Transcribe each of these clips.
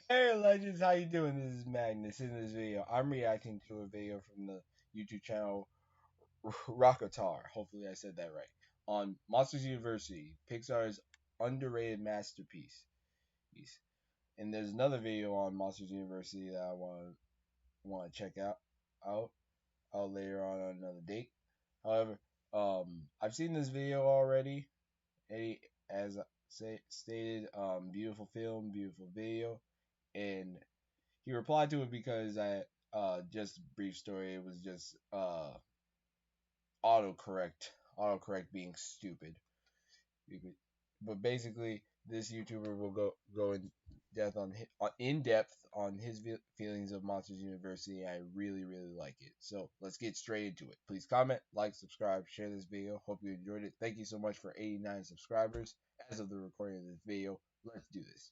Hey Legends, how you doing? This is Magnus. In this video, I'm reacting to a video from the YouTube channel Rockotar. Hopefully I said that right. On Monsters University, Pixar's underrated masterpiece. And there's another video on Monsters University that I want to check out later on another date. However, I've seen this video already. As I stated, beautiful film, beautiful video, and he replied to it because I just brief story. It was just autocorrect being stupid. But basically, this YouTuber will go in depth on his feelings of Monsters University. I really like it. So let's get straight into it. Please comment, like, subscribe, share this video. Hope you enjoyed it. Thank you so much for 89 subscribers as of the recording of this video. Let's do this.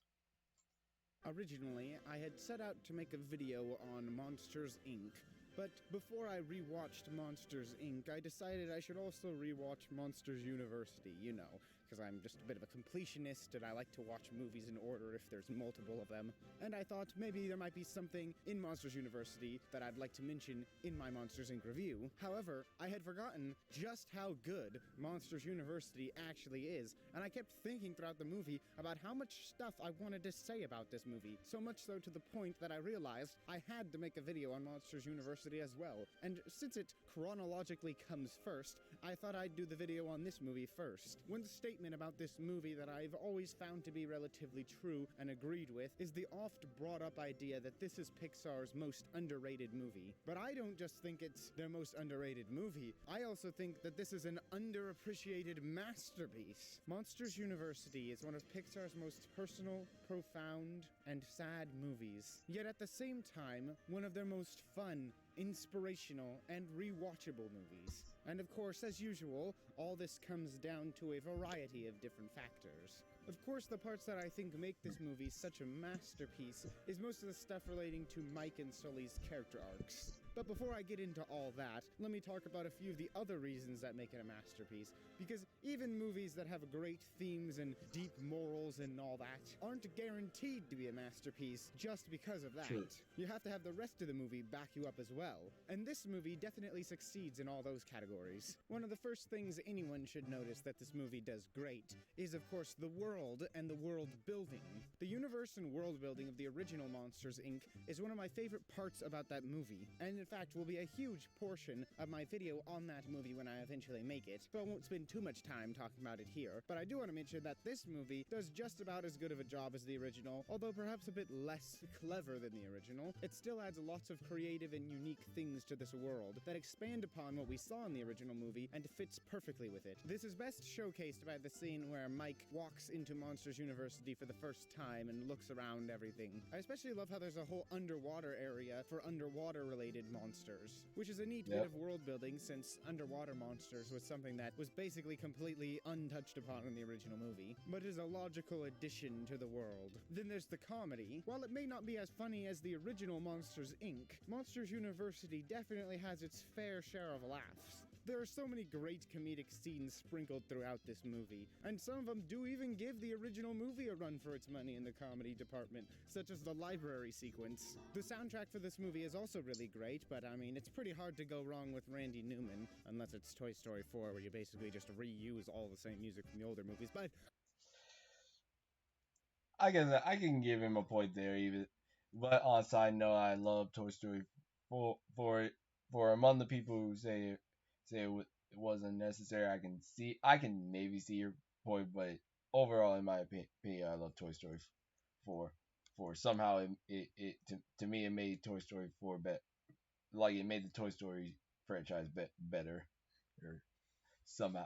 Originally, I had set out to make a video on Monsters, Inc., but before I rewatched Monsters, Inc., I decided I should also rewatch Monsters University, you know, because I'm just a bit of a completionist and I like to watch movies in order if there's multiple of them. And I thought maybe there might be something in Monsters University that I'd like to mention in my Monsters, Inc. review. However, I had forgotten just how good Monsters University actually is, and I kept thinking throughout the movie about how much stuff I wanted to say about this movie, so much so to the point that I realized I had to make a video on Monsters University as well. And since it chronologically comes first, I thought I'd do the video on this movie first. One statement about this movie that I've always found to be relatively true and agreed with is the oft brought up idea that this is Pixar's most underrated movie. But I don't just think it's their most underrated movie, I also think that this is an underappreciated masterpiece. Monsters University is one of Pixar's most personal, profound, and sad movies. Yet at the same time, one of their most fun, inspirational, and rewatchable movies. And of course, as usual, all this comes down to a variety of different factors. Of course, the parts that I think make this movie such a masterpiece is most of the stuff relating to Mike and Sully's character arcs. But before I get into all that, let me talk about a few of the other reasons that make it a masterpiece, because even movies that have great themes and deep morals and all that aren't guaranteed to be a masterpiece just because of that. True. You have to have the rest of the movie back you up as well, and this movie definitely succeeds in all those categories. One of the first things anyone should notice that this movie does great is, of course, the world and the world building. The universe and world building of the original Monsters, Inc. is one of my favorite parts about that movie, and in fact will be a huge portion of my video on that movie when I eventually make it, so I won't spend too much time talking about it here. But I do want to mention that this movie does just about as good of a job as the original, although perhaps a bit less clever than the original. It still adds lots of creative and unique things to this world that expand upon what we saw in the original movie and fits perfectly with it. This is best showcased by the scene where Mike walks into Monsters University for the first time and looks around everything. I especially love how there's a whole underwater area for underwater-related monsters, which is a neat bit of world building since underwater monsters was something that was basically completely untouched upon in the original movie, but is a logical addition to the world. Then there's the comedy. While it may not be as funny as the original Monsters, Inc., Monsters University definitely has its fair share of laughs. There are so many great comedic scenes sprinkled throughout this movie, and some of them do even give the original movie a run for its money in the comedy department, such as the library sequence. The soundtrack for this movie is also really great, but I mean, it's pretty hard to go wrong with Randy Newman, unless it's Toy Story 4, where you basically just reuse all the same music from the older movies, but I can give him a point there even. But on a side note, I love Toy Story for among the people who it wasn't necessary. I can maybe see your point, but overall, in my opinion, I love Toy Story 4. For somehow to me it made Toy Story 4 like it made the Toy Story franchise better, or somehow.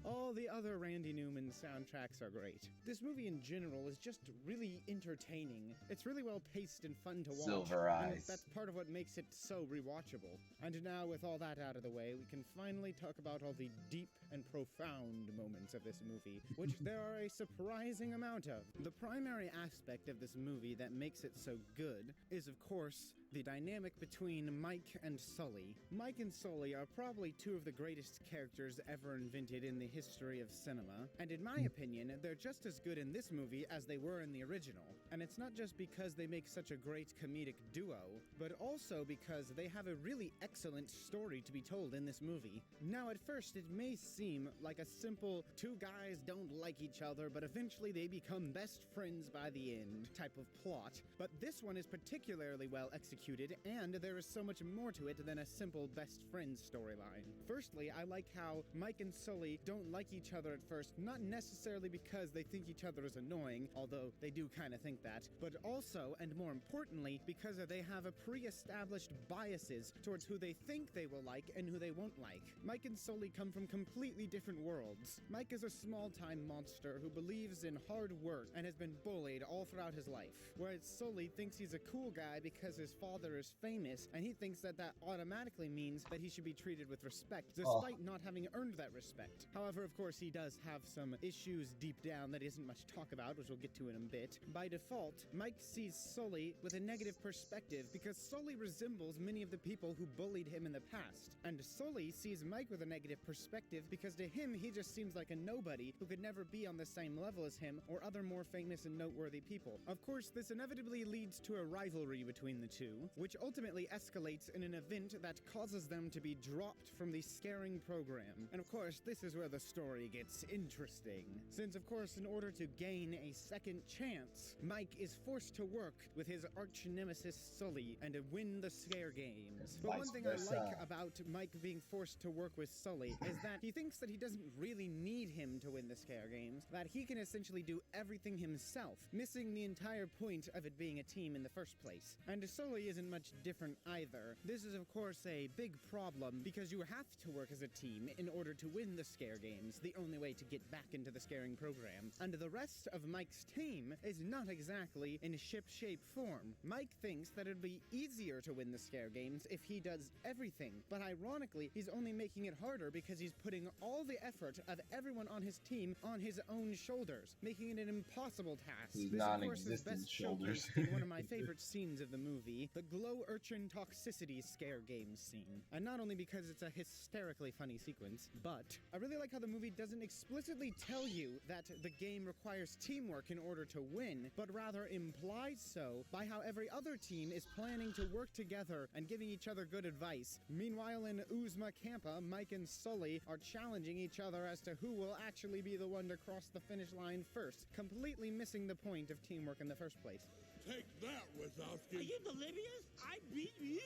all the other Randy Newman soundtracks are great. This movie in general is just really entertaining. It's really well paced and fun to watch. Silver and eyes. that's part of what makes it so rewatchable. And now, with all that out of the way, we can finally talk about all the deep and profound moments of this movie, which there are a surprising amount of. The primary aspect of this movie that makes it so good is, of course, the dynamic between Mike and Sully. Mike and Sully are probably two of the greatest characters ever invented in the history of cinema, and in my opinion, they're just as good in this movie as they were in the original. And it's not just because they make such a great comedic duo, but also because they have a really excellent story to be told in this movie. Now, at first, it may seem like a simple two guys don't like each other, but eventually they become best friends by the end type of plot. But this one is particularly well executed, and there is so much more to it than a simple best friends storyline. Firstly, I like how Mike and Sully don't like each other at first, not necessarily because they think each other is annoying, although they do kind of think that, but also, and more importantly, because they have a pre-established biases towards who they think they will like and who they won't like. Mike and Sully come from completely different worlds. Mike is a small-time monster who believes in hard work and has been bullied all throughout his life, whereas Sully thinks he's a cool guy because his father is famous, and he thinks that that automatically means that he should be treated with respect, despite not having earned that respect. However, of course, he does have some issues deep down that isn't much talk about, which we'll get to in a bit. By default, Mike sees Sully with a negative perspective because Sully resembles many of the people who bullied him in the past, and Sully sees Mike with a negative perspective because to him he just seems like a nobody who could never be on the same level as him or other more famous and noteworthy people. Of course, this inevitably leads to a rivalry between the two, which ultimately escalates in an event that causes them to be dropped from the scaring program. And of course, this is where the story gets interesting, since of course in order to gain a second chance, Mike is forced to work with his arch nemesis Sully and to win the scare games. But one thing I like about Mike being forced to work with Sully is that he thinks that he doesn't really need him to win the scare games, that he can essentially do everything himself, missing the entire point of it being a team in the first place. And Sully isn't much different either. This is of course a big problem because you have to work as a team in order to win the scare games, the only way to get back into the scaring program. And the rest of Mike's team is not exactly in ship-shape form. Mike thinks that it'd be easier to win the scare games if he does everything, but ironically, he's only making it harder because he's putting all the effort of everyone on his team on his own shoulders, making it an impossible task. His This, of course, is non-existent best shoulders. showcased in one of my favorite scenes of the movie, the glow urchin toxicity scare game scene. And not only because it's a hysterically funny sequence, but I really like how the movie doesn't explicitly tell you that the game requires teamwork in order to win, but rather implies so by how every other team is planning to work together and giving each other good advice. Meanwhile, in Uzma Campa, Mike and Sully are challenging each other as to who will actually be the one to cross the finish line first, completely missing the point of teamwork in the first place. Take that, Wazowski. Are you delirious? I beat you.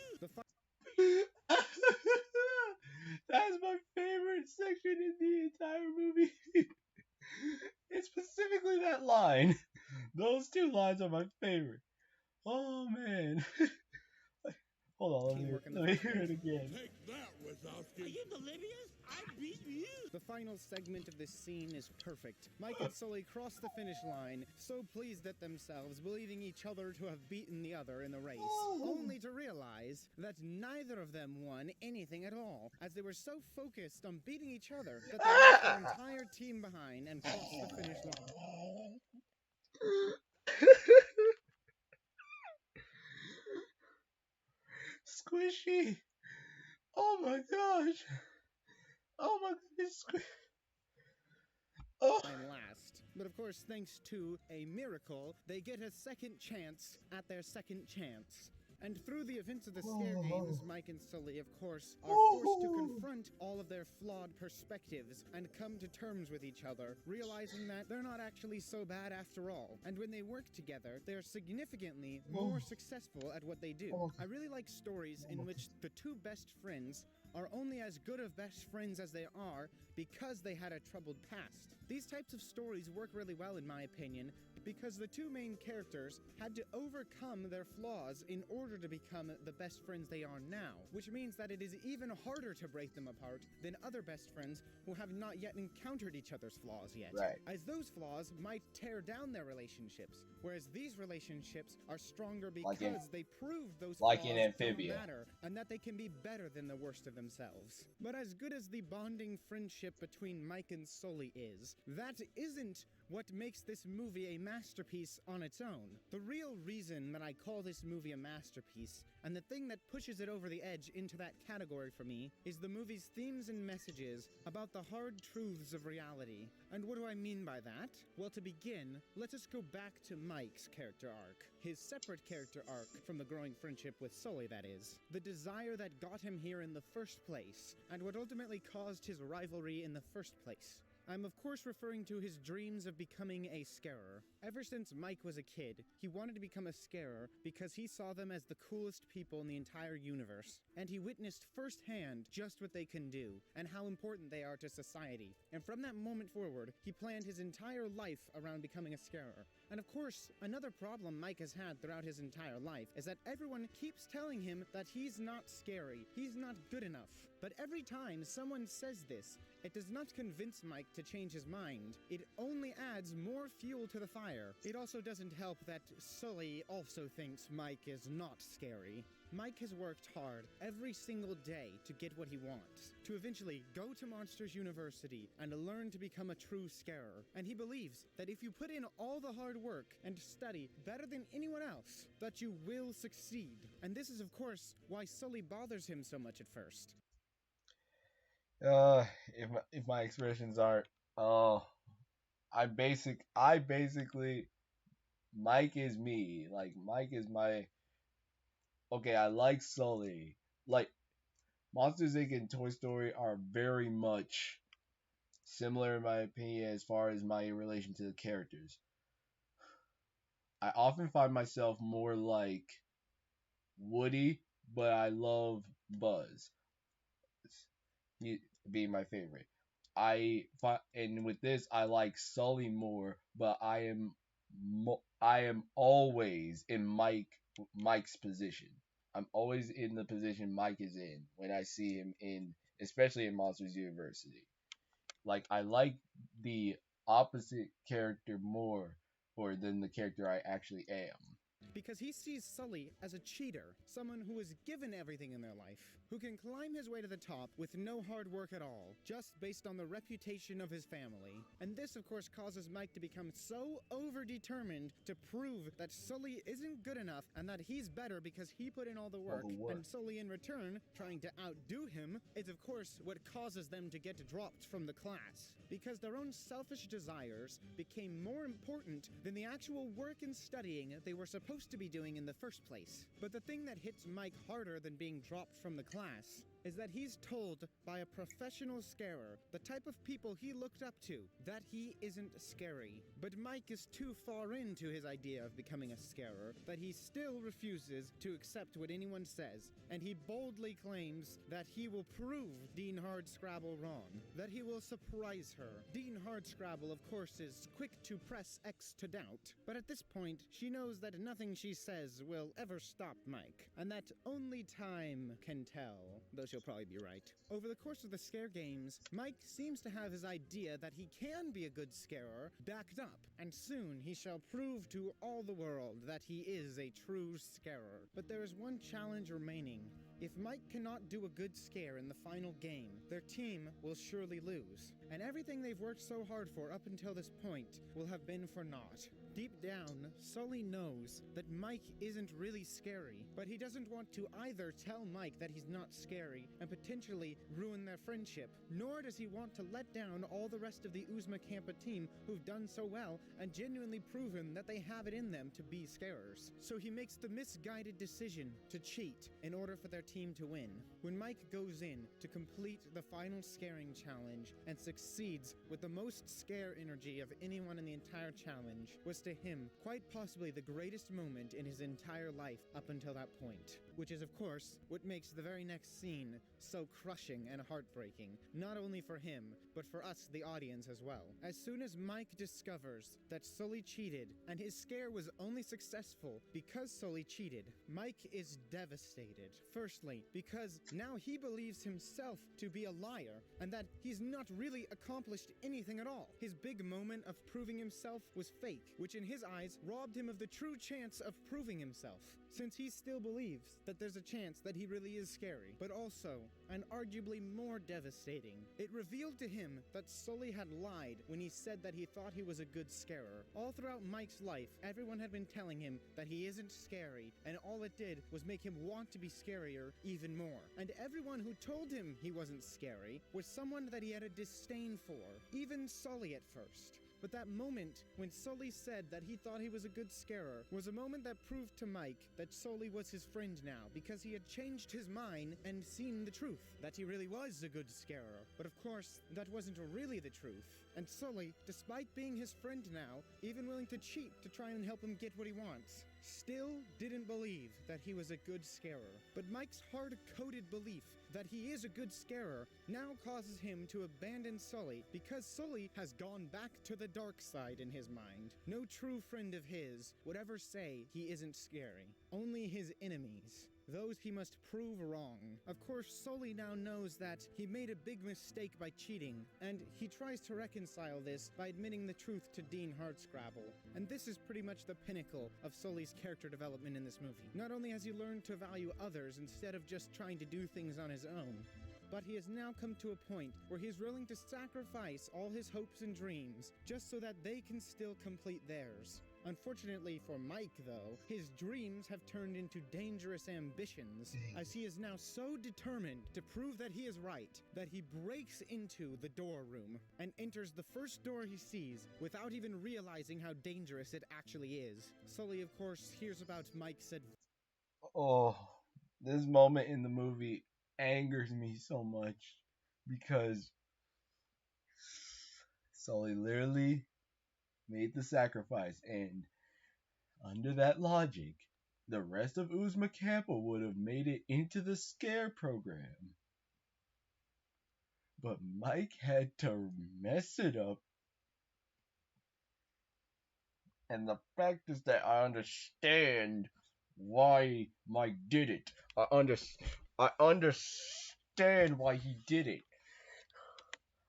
That's my favorite section in the entire movie. It's specifically that line. Those two lines are my favorite. Oh man. Hold on, let me hear it again. Take that, Wazowski. Are you delirious? I beat you. The final segment of this scene is perfect. Mike and Sully cross the finish line, so pleased at themselves, believing each other to have beaten the other in the race, only to realize that neither of them won anything at all, as they were so focused on beating each other that they left their entire team behind and crossed the finish line. Squishy. Oh my gosh. Oh my goodness. Oh. And last. But of course, thanks to a miracle, they get a second chance at their second chance. And through the events of the scare games, Mike and Sully, of course, are forced to confront all of their flawed perspectives and come to terms with each other, realizing that they're not actually so bad after all. And when they work together, they're significantly more successful at what they do. I really like stories in which the two best friends are only as good of best friends as they are because they had a troubled past. These types of stories work really well, in my opinion, because the two main characters had to overcome their flaws in order to become the best friends they are now, which means that it is even harder to break them apart than other best friends who have not yet encountered each other's flaws yet. Right. As those flaws might tear down their relationships, whereas these relationships are stronger because they prove those flaws in Amphibia. don't matter, and that they can be better than the worst of themselves. But as good as the bonding friendship between Mike and Sully is, that isn't what makes this movie a masterpiece on its own. The real reason that I call this movie a masterpiece, and the thing that pushes it over the edge into that category for me, is the movie's themes and messages about the hard truths of reality. And what do I mean by that? Well, to begin, let us go back to Mike's character arc. His separate character arc from the growing friendship with Sully, that is. The desire that got him here in the first place, and what ultimately caused his rivalry in the first place. I'm of course referring to his dreams of becoming a scarer. Ever since Mike was a kid, he wanted to become a scarer because he saw them as the coolest people in the entire universe. And he witnessed firsthand just what they can do, and how important they are to society. And from that moment forward, he planned his entire life around becoming a scarer. And of course, another problem Mike has had throughout his entire life is that everyone keeps telling him that he's not scary, he's not good enough. But every time someone says this, it does not convince Mike to change his mind. It only adds more fuel to the fire. It also doesn't help that Sully also thinks Mike is not scary. Mike has worked hard every single day to get what he wants, to eventually go to Monsters University and learn to become a true scarer. And he believes that if you put in all the hard work and study better than anyone else, that you will succeed. And this is of course why Sully bothers him so much at first. If my expressions aren't, I basically, Mike is me. Like, Mike is my, okay, I like Sully. Like, Monsters Inc. and Toy Story are very much similar in my opinion as far as my relation to the characters. I often find myself more like Woody, but I love Buzz. He being my favorite. And with this, I like Sully more, but I am always in Mike's position. I'm always in the position Mike is in when I see him in, especially in Monsters University. Like, I like the opposite character more or than the character I actually am. Because he sees Sully as a cheater, someone who is given everything in their life, who can climb his way to the top with no hard work at all, just based on the reputation of his family. And this, of course, causes Mike to become so over-determined to prove that Sully isn't good enough and that he's better because he put in all the work. And Sully, in return, trying to outdo him, is, of course, what causes them to get dropped from the class. Because their own selfish desires became more important than the actual work and studying they were supposed to be doing in the first place. But the thing that hits Mike harder than being dropped from the class is that he's told by a professional scarer, the type of people he looked up to, that he isn't scary. But Mike is too far into his idea of becoming a scarer that he still refuses to accept what anyone says, and he boldly claims that he will prove Dean Hardscrabble wrong, that he will surprise her. Dean Hardscrabble, of course, is quick to press X to doubt, but at this point, she knows that nothing she says will ever stop Mike, and that only time can tell, though she'll probably be right. Over the course of the scare games, Mike seems to have his idea that he can be a good scarer backed up, and soon he shall prove to all the world that he is a true scarer. But there is one challenge remaining. If Mike cannot do a good scare in the final game, their team will surely lose, and everything they've worked so hard for up until this point will have been for naught. Deep down, Sully knows that Mike isn't really scary, but he doesn't want to either tell Mike that he's not scary and potentially ruin their friendship, nor does he want to let down all the rest of the Uzma Campa team who've done so well and genuinely proven that they have it in them to be scarers. So he makes the misguided decision to cheat in order for their team to win. When Mike goes in to complete the final scaring challenge and succeeds with the most scare energy of anyone in the entire challenge, was to him quite possibly the greatest moment in his entire life up until that point. Which is, of course, what makes the very next scene so crushing and heartbreaking, not only for him, but for us, the audience, as well. As soon as Mike discovers that Sully cheated, and his scare was only successful because Sully cheated, Mike is devastated. Firstly, because now he believes himself to be a liar, and that he's not really accomplished anything at all. His big moment of proving himself was fake, which which in his eyes robbed him of the true chance of proving himself, since he still believes that there's a chance that he really is scary. But also, and arguably more devastating, it revealed to him that Sully had lied when he said that he thought he was a good scarer. All throughout Mike's life, everyone had been telling him that he isn't scary, and all it did was make him want to be scarier even more. And everyone who told him he wasn't scary was someone that he had a disdain for, even Sully at first. But that moment when Sully said that he thought he was a good scarer was a moment that proved to Mike that Sully was his friend now, because he had changed his mind and seen the truth, that he really was a good scarer. But of course, that wasn't really the truth. And Sully, despite being his friend now, even willing to cheat to try and help him get what he wants, still didn't believe that he was a good scarer. But Mike's hard-coded belief that he is a good scarer now causes him to abandon Sully, because Sully has gone back to the dark side in his mind. No true friend of his would ever say he isn't scary. Only his enemies. Those he must prove wrong. Of course, Sully now knows that he made a big mistake by cheating, and he tries to reconcile this by admitting the truth to Dean Hardscrabble. And this is pretty much the pinnacle of Sully's character development in this movie. Not only has he learned to value others instead of just trying to do things on his own, but he has now come to a point where he is willing to sacrifice all his hopes and dreams just so that they can still complete theirs. Unfortunately for Mike, though, his dreams have turned into dangerous ambitions, as he is now so determined to prove that he is right that he breaks into the door room and enters the first door he sees without even realizing how dangerous it actually is. Sully, of course, hears about Mike's Oh, this moment in the movie angers me so much because Sully literally made the sacrifice, and under that logic, the rest of Uzma Campbell would have made it into the scare program. But Mike had to mess it up. And the fact is that I understand why Mike did it. I understand why he did it.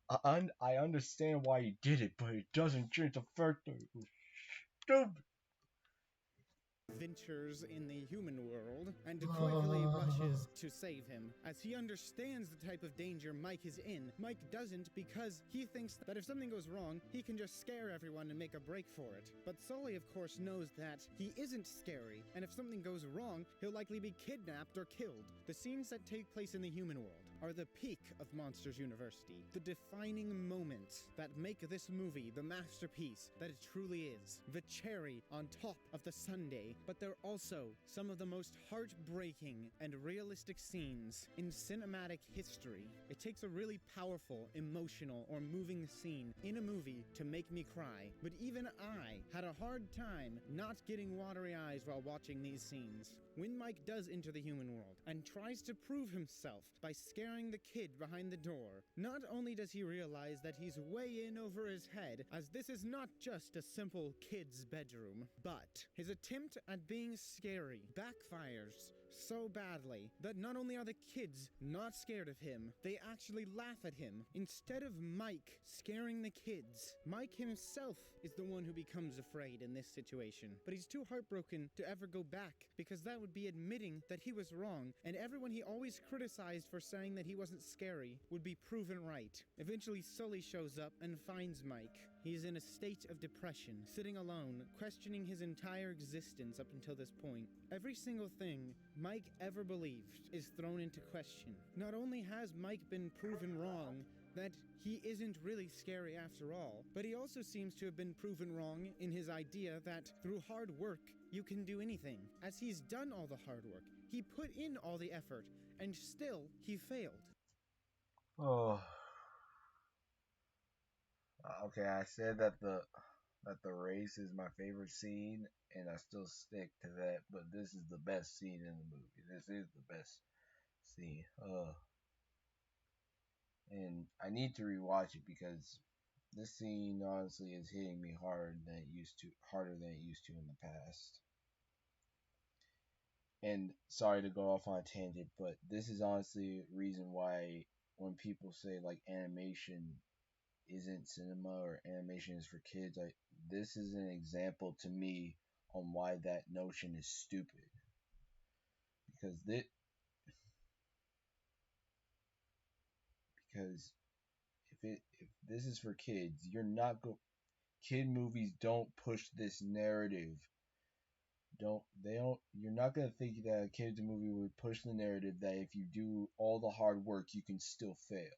I understand why he did it, but it doesn't change the fact that it was stupid. Ventures in the human world and quickly rushes to save him. As he understands the type of danger Mike is in, Mike doesn't, because he thinks that if something goes wrong, he can just scare everyone and make a break for it. But Sully, of course, knows that he isn't scary, and if something goes wrong, he'll likely be kidnapped or killed. The scenes that take place in the human world are the peak of Monsters University, the defining moments that make this movie the masterpiece that it truly is, the cherry on top of the sundae. But they're also some of the most heartbreaking and realistic scenes in cinematic history. It takes a really powerful, emotional, or moving scene in a movie to make me cry, but even I had a hard time not getting watery eyes while watching these scenes. When Mike does enter the human world and tries to prove himself by scaring the kid behind the door, not only does he realize that he's way in over his head, as this is not just a simple kid's bedroom, but his attempt at being scary backfires so badly that not only are the kids not scared of him, they actually laugh at him. Instead of Mike scaring the kids, Mike himself is the one who becomes afraid in this situation. But he's too heartbroken to ever go back, because that would be admitting that he was wrong, and everyone he always criticized for saying that he wasn't scary would be proven right. Eventually, Sully shows up and finds Mike. He's in a state of depression, sitting alone, questioning his entire existence up until this point. Every single thing Mike ever believed is thrown into question. Not only has Mike been proven wrong that he isn't really scary after all, but he also seems to have been proven wrong in his idea that through hard work, you can do anything. As he's done all the hard work, he put in all the effort, and still he failed. Oh. Okay, I said that the race is my favorite scene, and I still stick to that. But this is the best scene in the movie. This is the best scene. And I need to rewatch it because this scene honestly is hitting me harder than it used to in the past. And sorry to go off on a tangent, but this is honestly a reason why when people say like animation isn't cinema or animation is for kids, this is an example to me on why that notion is stupid. Because because if this is for kids, you're not go kid movies don't push this narrative. Don't you're not gonna think that a kids movie would push the narrative that if you do all the hard work you can still fail.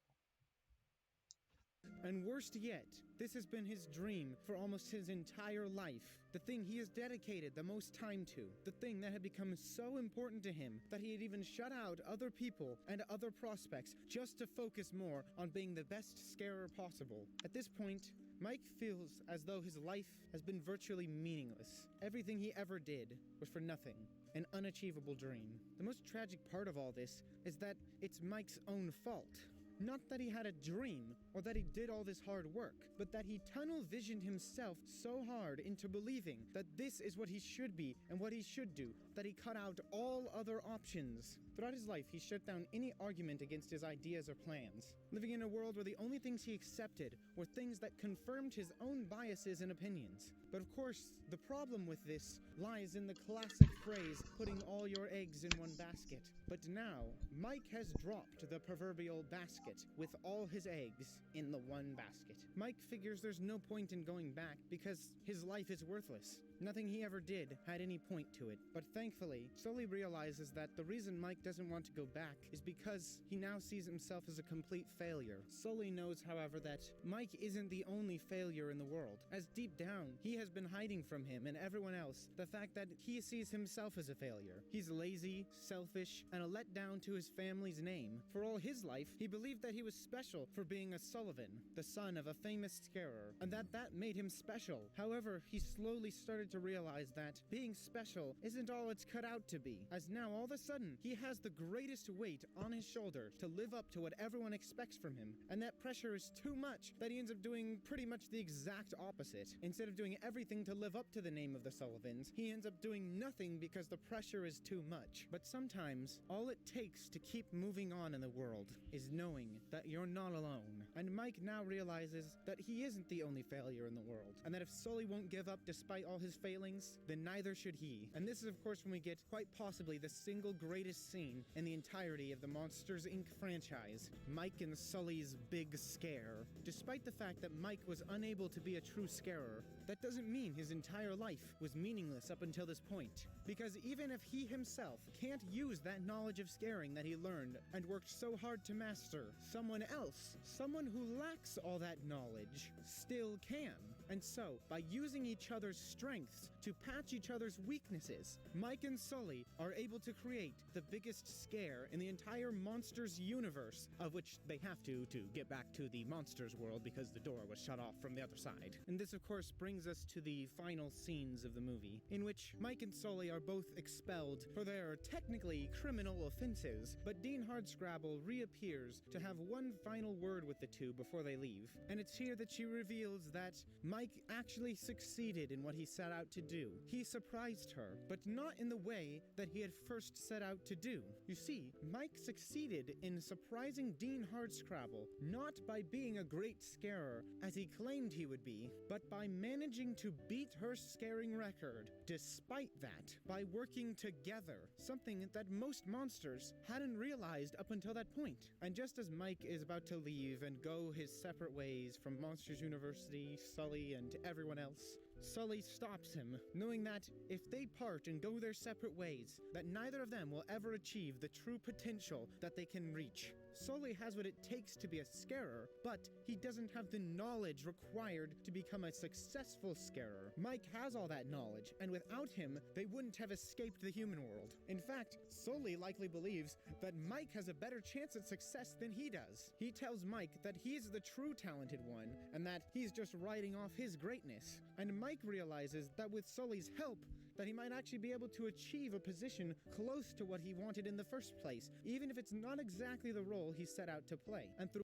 And worst yet, this has been his dream for almost his entire life. The thing he has dedicated the most time to. The thing that had become so important to him that he had even shut out other people and other prospects just to focus more on being the best scarer possible. At this point, Mike feels as though his life has been virtually meaningless. Everything he ever did was for nothing. An unachievable dream. The most tragic part of all this is that it's Mike's own fault. Not that he had a dream, or that he did all this hard work, but that he tunnel visioned himself so hard into believing that this is what he should be and what he should do, that he cut out all other options. Throughout his life, he shut down any argument against his ideas or plans, living in a world where the only things he accepted were things that confirmed his own biases and opinions. But of course, the problem with this lies in the classic phrase, putting all your eggs in one basket. But now, Mike has dropped the proverbial basket with all his eggs in the one basket. Mike figures there's no point in going back because his life is worthless. Nothing he ever did had any point to it. But thankfully, Sully realizes that the reason Mike doesn't want to go back is because he now sees himself as a complete failure. Sully knows, however, that Mike isn't the only failure in the world, as deep down, he has been hiding from him and everyone else the fact that he sees himself as a failure. He's lazy, selfish, and a letdown to his family's name. For all his life, he believed that he was special for being a Sullivan, the son of a famous scarer, and that made him special. However, he slowly started to realize that being special isn't all it's cut out to be, as now all of a sudden, he has the greatest weight on his shoulder to live up to what everyone expects from him, and that pressure is too much that he ends up doing pretty much the exact opposite. Instead of doing everything to live up to the name of the Sullivans, he ends up doing nothing because the pressure is too much. But sometimes, all it takes to keep moving on in the world is knowing that you're not alone. And Mike now realizes that he isn't the only failure in the world, and that if Sully won't give up despite all his failings, then neither should he. And this is of course when we get quite possibly the single greatest scene in the entirety of the Monsters Inc. franchise, Mike and Sully's big scare. Despite the fact that Mike was unable to be a true scarer, that doesn't mean his entire life was meaningless up until this point. Because even if he himself can't use that knowledge of scaring that he learned and worked so hard to master, someone else, someone who lacks all that knowledge, still can. And so, by using each other's strengths to patch each other's weaknesses, Mike and Sully are able to create the biggest scare in the entire Monsters universe, of which they have to get back to the Monsters world because the door was shut off from the other side. And this of course brings us to the final scenes of the movie, in which Mike and Sully are both expelled for their technically criminal offenses, but Dean Hardscrabble reappears to have one final word with the two before they leave. And it's here that she reveals that Mike actually succeeded in what he set out to do. He surprised her, but not in the way that he had first set out to do. You see, Mike succeeded in surprising Dean Hardscrabble, not by being a great scarer, as he claimed he would be, but by managing to beat her scaring record. Despite that, by working together, something that most monsters hadn't realized up until that point. And just as Mike is about to leave and go his separate ways from Monsters University, Sully, and everyone else, Sully stops him, knowing that if they part and go their separate ways, that neither of them will ever achieve the true potential that they can reach. Sully has what it takes to be a scarer, but he doesn't have the knowledge required to become a successful scarer. Mike has all that knowledge, and without him, they wouldn't have escaped the human world. In fact, Sully likely believes that Mike has a better chance at success than he does. He tells Mike that he's the true talented one, and that he's just riding off his greatness. And Mike realizes that with Sully's help, that he might actually be able to achieve a position close to what he wanted in the first place, even if it's not exactly the role he set out to play. And through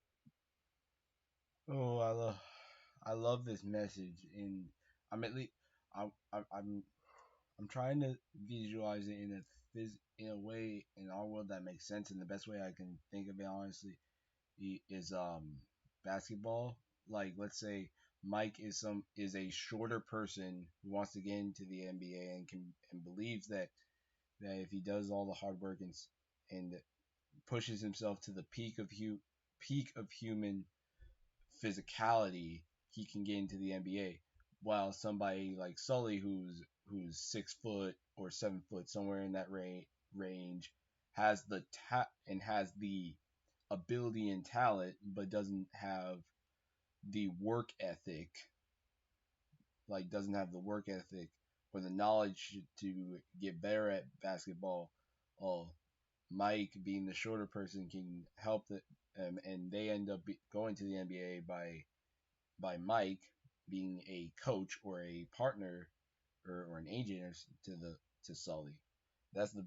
Oh, I love this message, and I'm at least I'm trying to visualize it in a way in our world that makes sense, and the best way I can think of it honestly is basketball. Like let's say Mike is a shorter person who wants to get into the NBA and believes that if he does all the hard work and pushes himself to the peak of human physicality, he can get into the NBA. While somebody like Sully, who's 6 foot or 7 foot, somewhere in that range, has the ability and talent, but doesn't have the work ethic, doesn't have the work ethic or the knowledge to get better at basketball. Uh, Mike, being the shorter person, can help and they end up going to the NBA by Mike being a coach or a partner or an agent to Sully. That's the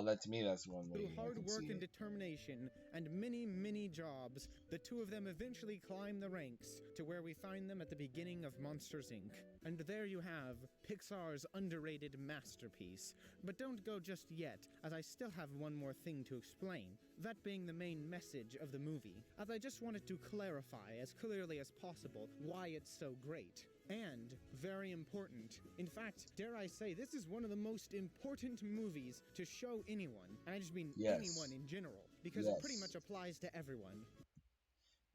that to me that's one Through way I hard can work see and it. determination and many, many jobs, the two of them eventually climb the ranks to where we find them at the beginning of Monsters Inc. And there you have Pixar's underrated masterpiece. But don't go just yet, as I still have one more thing to explain, that being the main message of the movie, as I just wanted to clarify as clearly as possible why it's so great. And very important. In fact, dare I say, this is one of the most important movies to show anyone, and I just mean anyone Yes, in general, because it pretty yes. much applies to everyone.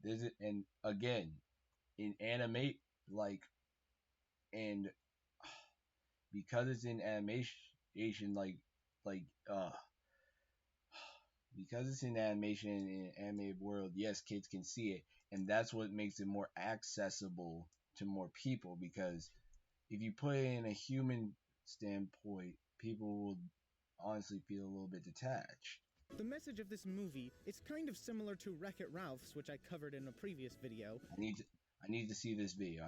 There's it, and again, in animate like and because it's in animation, like because it's in animation in an animated world, yes, kids can see it, and that's what makes it more accessible to more people. Because if you put it in a human standpoint, people will honestly feel a little bit detached. The message of this movie is kind of similar to Wreck-It Ralph's, which I covered in a previous video, I need to I need to see this video,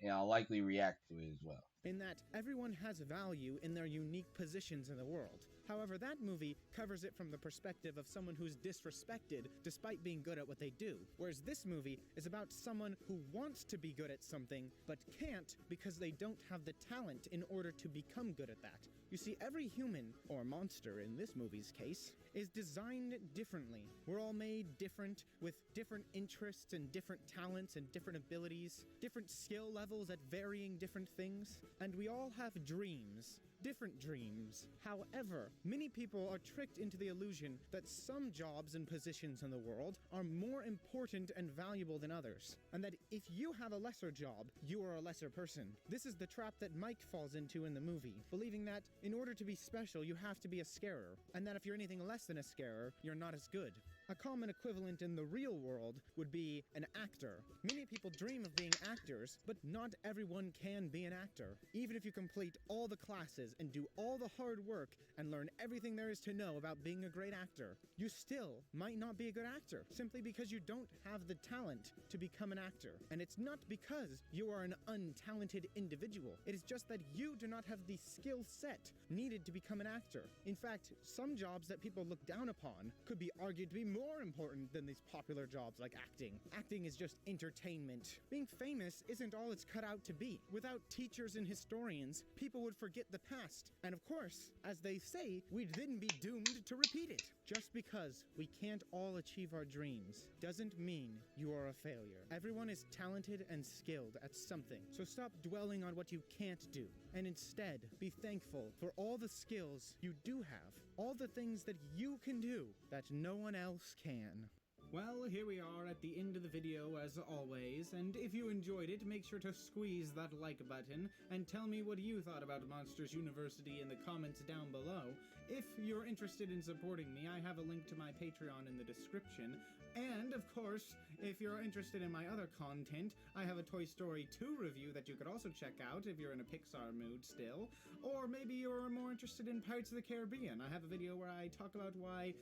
and I'll likely react to it as well. in that everyone has value in their unique positions in the world. However, that movie covers it from the perspective of someone who's disrespected despite being good at what they do, whereas this movie is about someone who wants to be good at something but can't because they don't have the talent in order to become good at that. You see, every human, or monster in this movie's case, is designed differently. We're all made different, with different interests and different talents and different abilities, different skill levels at varying different things, and we all have dreams. Different dreams. However, many people are tricked into the illusion that some jobs and positions in the world are more important and valuable than others, and that if you have a lesser job, you are a lesser person. This is the trap that Mike falls into in the movie, believing that in order to be special, you have to be a scarer, and that if you're anything less than a scarer, you're not as good. A common equivalent in the real world would be an actor. Many people dream of being actors, but not everyone can be an actor. Even if you complete all the classes and do all the hard work and learn everything there is to know about being a great actor, you still might not be a good actor, simply because you don't have the talent to become an actor. And it's not because you are an untalented individual. It is just that you do not have the skill set needed to become an actor. In fact, some jobs that people look down upon could be argued to be more important than these popular jobs like acting. Acting is just entertainment. Being famous isn't all it's cut out to be. Without teachers and historians, people would forget the past. And of course, as they say, we'd then be doomed to repeat it. Just because we can't all achieve our dreams doesn't mean you are a failure. Everyone is talented and skilled at something. So stop dwelling on what you can't do, and instead be thankful for all the skills you do have, all the things that you can do that no one else can. Well, here we are at the end of the video as always, and if you enjoyed it, make sure to squeeze that like button and tell me what you thought about Monsters University in the comments down below. If you're interested in supporting me, I have a link to my Patreon in the description. And, of course, if you're interested in my other content, I have a Toy Story 2 review that you could also check out if you're in a Pixar mood still. Or maybe you're more interested in Pirates of the Caribbean. I have a video where I talk about why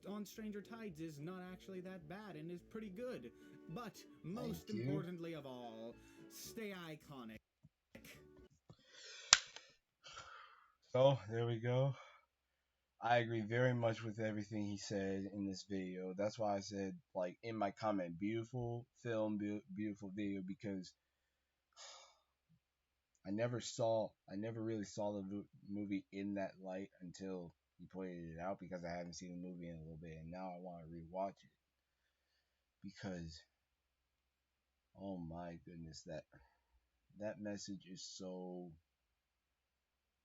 On Stranger Tides is not actually that bad and is pretty good. But, most importantly of all, stay iconic. So there we go. I agree very much with everything he said in this video. That's why I said, like, in my comment, beautiful film, beautiful video, because I never really saw the movie in that light until he pointed it out, because I haven't seen the movie in a little bit, and now I want to rewatch it because, oh my goodness, that that message is so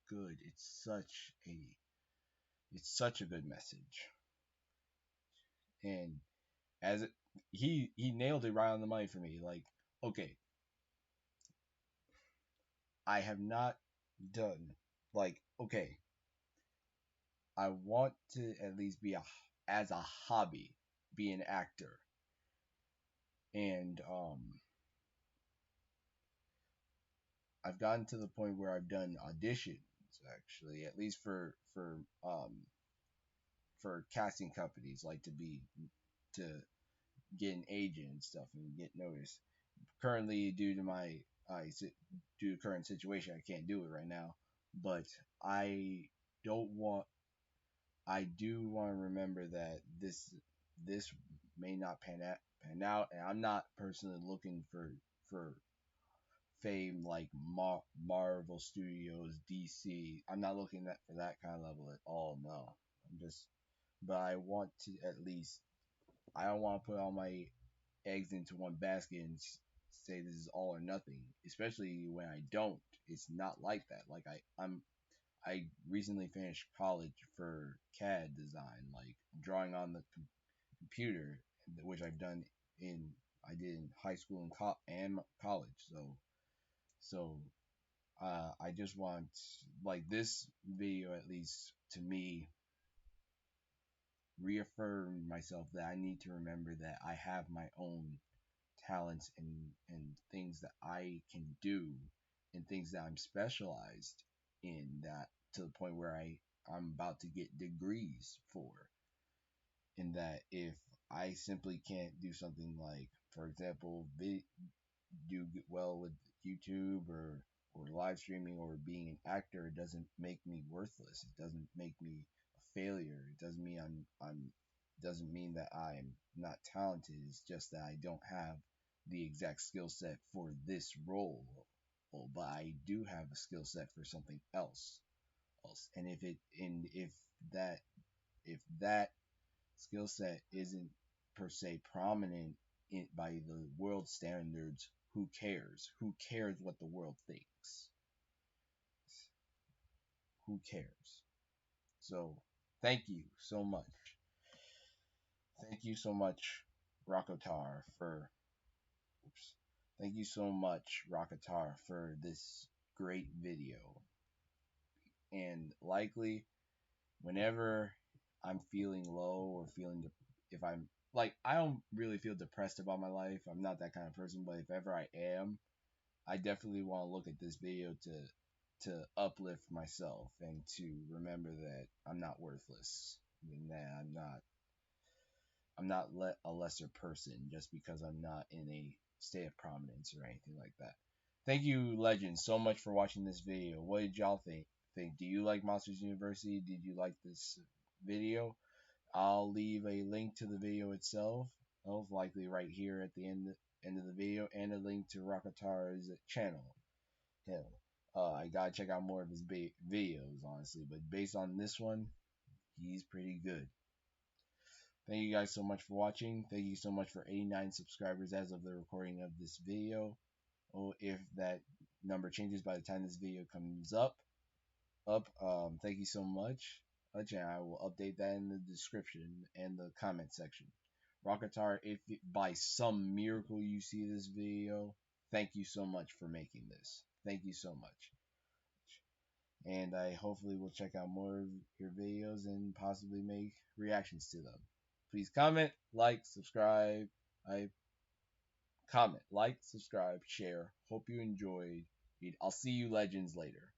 good. It's such a good message. And as it, he nailed it right on the money for me. Like, okay, I have not done like okay, I want to at least be a as a hobby be an actor. And I've gotten to the point where I've done auditions actually, at least for casting companies, like to get an agent and stuff and get noticed. Currently, uh, due to current situation, I can't do it right now. But I don't want. I do want to remember that this may not pan out, and I'm not personally looking for fame like Marvel Studios, DC. I'm not looking for that kind of level at all. No, I'm just. But I want to at least. I don't want to put all my eggs into one basket and say this is all or nothing. Especially when I don't. It's not like that. Like I recently finished college for CAD design, like drawing on the computer, which in I did in high school and college. So I just want like this video at least to me reaffirm myself that I need to remember that I have my own talents and things that I can do and things that I'm specialized in, that to the point where I'm about to get degrees for, in that if I simply can't do something like, for example, do well with YouTube or live streaming or being an actor, it doesn't make me worthless. It doesn't make me a failure. It doesn't mean I'm doesn't mean that I'm not talented. It's just that I don't have the exact skill set for this role. Well, but I do have a skill set for something else. And that if that skill set isn't per se prominent by the world standards, who cares? Who cares what the world thinks? Who cares? So, thank you so much. Thank you so much, Rockotar, for. Oops. Thank you so much, Rockotar, for this great video. And likely, whenever I'm feeling low or if I'm like, I don't really feel depressed about my life. I'm not that kind of person, but if ever I am, I definitely want to look at this video to uplift myself and to remember that I'm not worthless and that I'm not a lesser person just because I'm not in a state of prominence or anything like that. Thank you, Legend, so much for watching this video. What did y'all think? Do you like Monsters University? Did you like this video? I'll leave a link to the video itself, most likely right here at the end of the video, and a link to Rockotar's channel. Hell, I gotta check out more of his videos, honestly, but based on this one, he's pretty good. Thank you guys so much for watching. Thank you so much for 89 subscribers as of the recording of this video. Oh, if that number changes by the time this video comes thank you so much. I will update that in the description and the comment section. Rockotar, if by some miracle you see this video, thank you so much for making this. Thank you so much. And I hopefully will check out more of your videos and possibly make reactions to them. Please comment, like, subscribe. I comment, like, subscribe, share. Hope you enjoyed. I'll see you legends later.